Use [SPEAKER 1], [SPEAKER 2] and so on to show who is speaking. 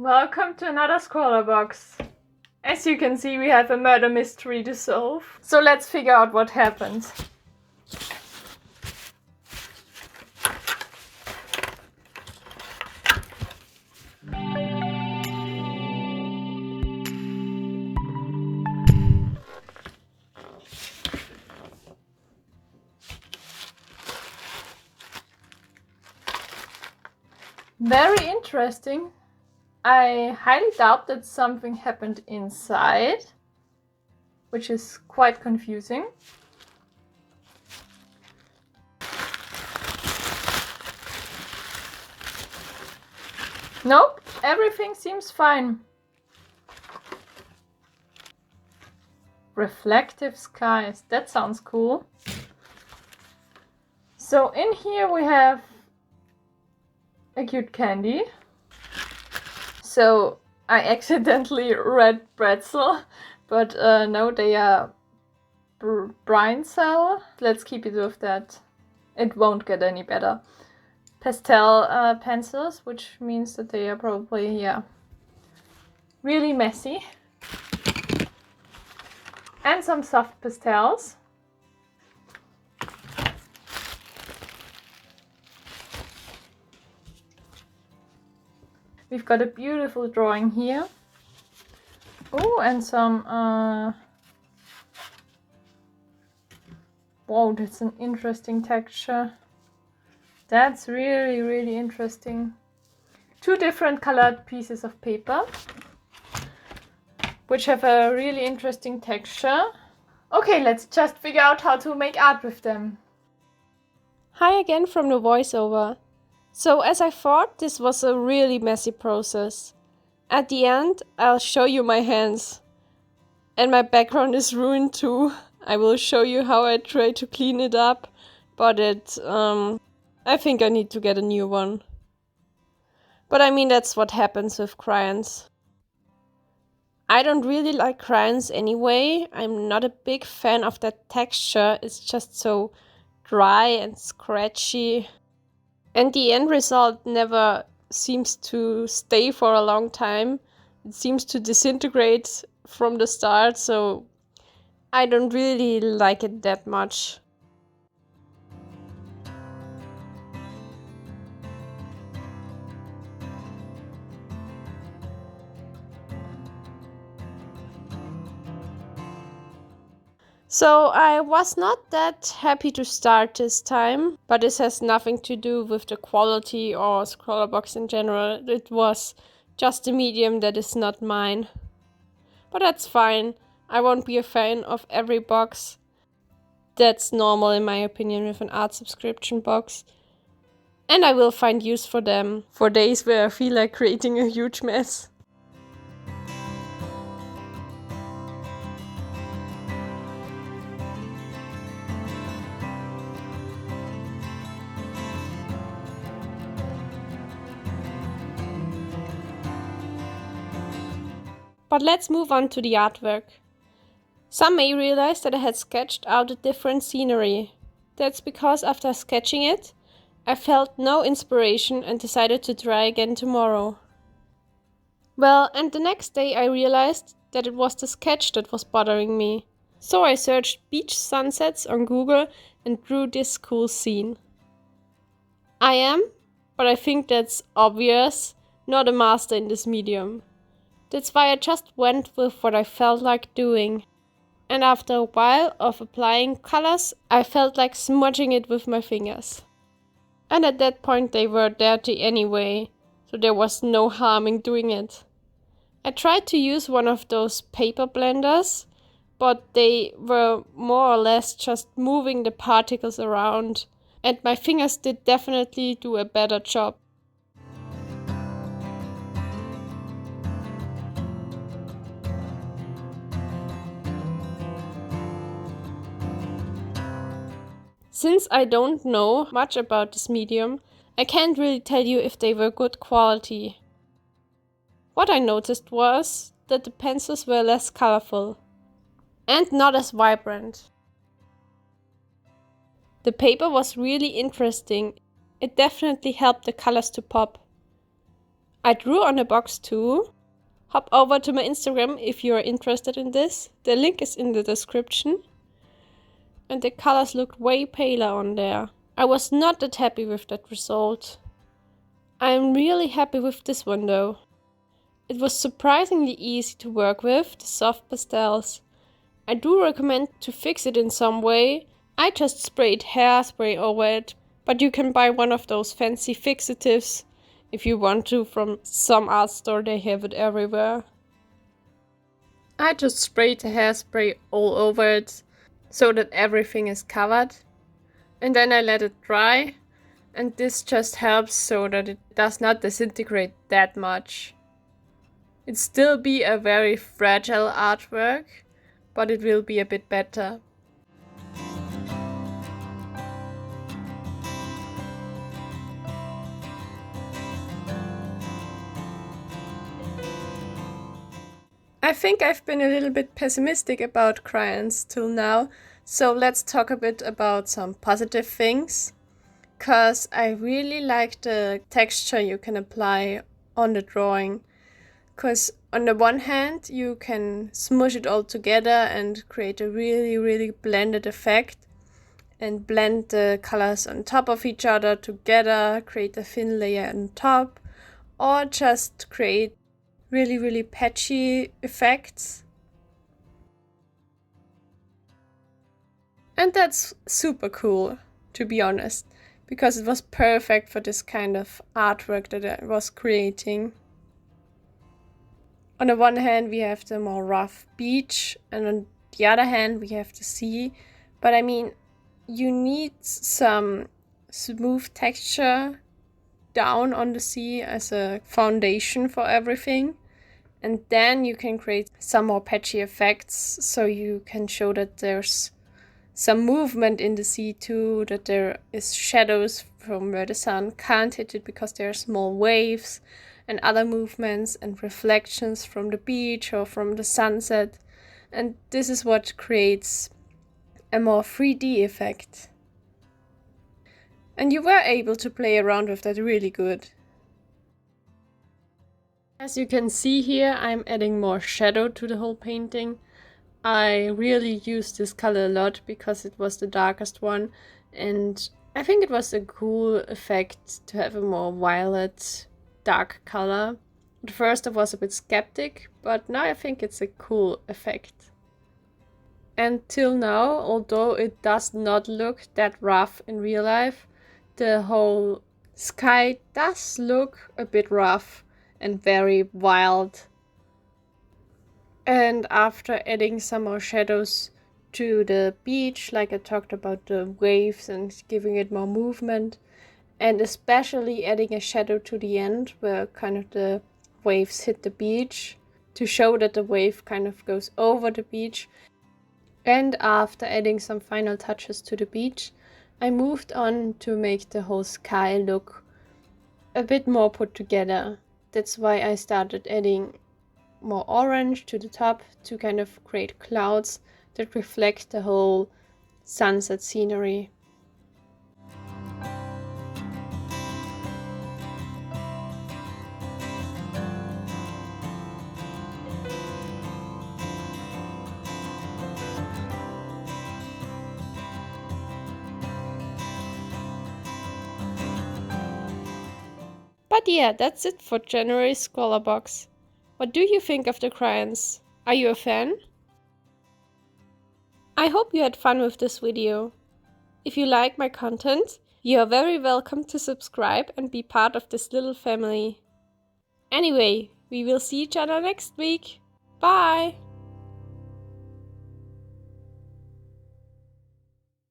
[SPEAKER 1] Welcome to another Scrawlrbox. As you can see, we have a murder mystery to solve. So let's figure out what happened. Very interesting. I highly doubt that something happened inside, which is quite confusing. Nope, everything seems fine. Reflective skies, that sounds cool. So in here we have a cute candy. So I accidentally read pretzel, but no, they are brine cell. Let's keep it with that. It won't get any better. Pastel pencils, which means that they are probably, yeah, really messy. And some soft pastels. We've got a beautiful drawing here. Oh, and some, whoa, that's an interesting texture. That's really, really interesting. Two different colored pieces of paper, which have a really interesting texture. Okay, let's just figure out how to make art with them.
[SPEAKER 2] Hi again from the voiceover. So as I thought, this was a really messy process. At the end, I'll show you my hands. And my background is ruined too. I will show you how I try to clean it up, but I think I need to get a new one. But I mean, that's what happens with crayons. I don't really like crayons anyway. I'm not a big fan of that texture. It's just so dry and scratchy. And the end result never seems to stay for a long time. It seems to disintegrate from the start, so I don't really like it that much. So I was not that happy to start this time, but this has nothing to do with the quality or Scrawlrbox in general. It was just a medium that is not mine. But that's fine. I won't be a fan of every box. That's normal in my opinion with an art subscription box. And I will find use for them for days where I feel like creating a huge mess. But let's move on to the artwork. Some may realize that I had sketched out a different scenery. That's because after sketching it, I felt no inspiration and decided to try again tomorrow. Well, and the next day I realized that it was the sketch that was bothering me. So I searched beach sunsets on Google and drew this cool scene. I am, but I think that's obvious, not a master in this medium. That's why I just went with what I felt like doing. And after a while of applying colors, I felt like smudging it with my fingers. And at that point they were dirty anyway, so there was no harm in doing it. I tried to use one of those paper blenders, but they were more or less just moving the particles around, and my fingers did definitely do a better job. Since I don't know much about this medium, I can't really tell you if they were good quality. What I noticed was that the pencils were less colorful and not as vibrant. The paper was really interesting. It definitely helped the colors to pop. I drew on a box too. Hop over to my Instagram if you are interested in this. The link is in the description. And the colors looked way paler on there. I was not that happy with that result. I am really happy with this one though. It was surprisingly easy to work with, the soft pastels. I do recommend to fix it in some way. I just sprayed hairspray over it, but you can buy one of those fancy fixatives if you want to from some art store, they have it everywhere. I just sprayed the hairspray all over it so that everything is covered. And then I let it dry, and this just helps so that it does not disintegrate that much. It'll still be a very fragile artwork, but it will be a bit better. I think I've been a little bit pessimistic about crayons till now, so let's talk a bit about some positive things. Because I really like the texture you can apply on the drawing. Because on the one hand, you can smush it all together and create a really blended effect. And blend the colors on top of each other together, create a thin layer on top. Or just create really patchy effects. And that's super cool, to be honest, because it was perfect for this kind of artwork that I was creating. On the one hand, we have the more rough beach, and on the other hand, we have the sea. But I mean, you need some smooth texture down on the sea as a foundation for everything. And then you can create some more patchy effects, so you can show that there's some movement in the sea too, that there is shadows from where the sun can't hit it because there are small waves, and other movements and reflections from the beach or from the sunset. And this is what creates a more 3D effect. And you were able to play around with that really good. As you can see here, I'm adding more shadow to the whole painting. I really used this color a lot because it was the darkest one, and I think it was a cool effect to have a more violet, dark color. At first I was a bit skeptic, but now I think it's a cool effect. And till now, although it does not look that rough in real life, the whole sky does look a bit rough and very wild. And after adding some more shadows to the beach, like I talked about the waves and giving it more movement, and especially adding a shadow to the end where kind of the waves hit the beach to show that the wave kind of goes over the beach. And after adding some final touches to the beach, I moved on to make the whole sky look a bit more put together. That's why I started adding more orange to the top to kind of create clouds that reflect the whole sunset scenery. But yeah, that's it for January's Scrawlrbox. What do you think of the crayons? Are you a fan? I hope you had fun with this video. If you like my content, you are very welcome to subscribe and be part of this little family. Anyway, we will see each other next week. Bye!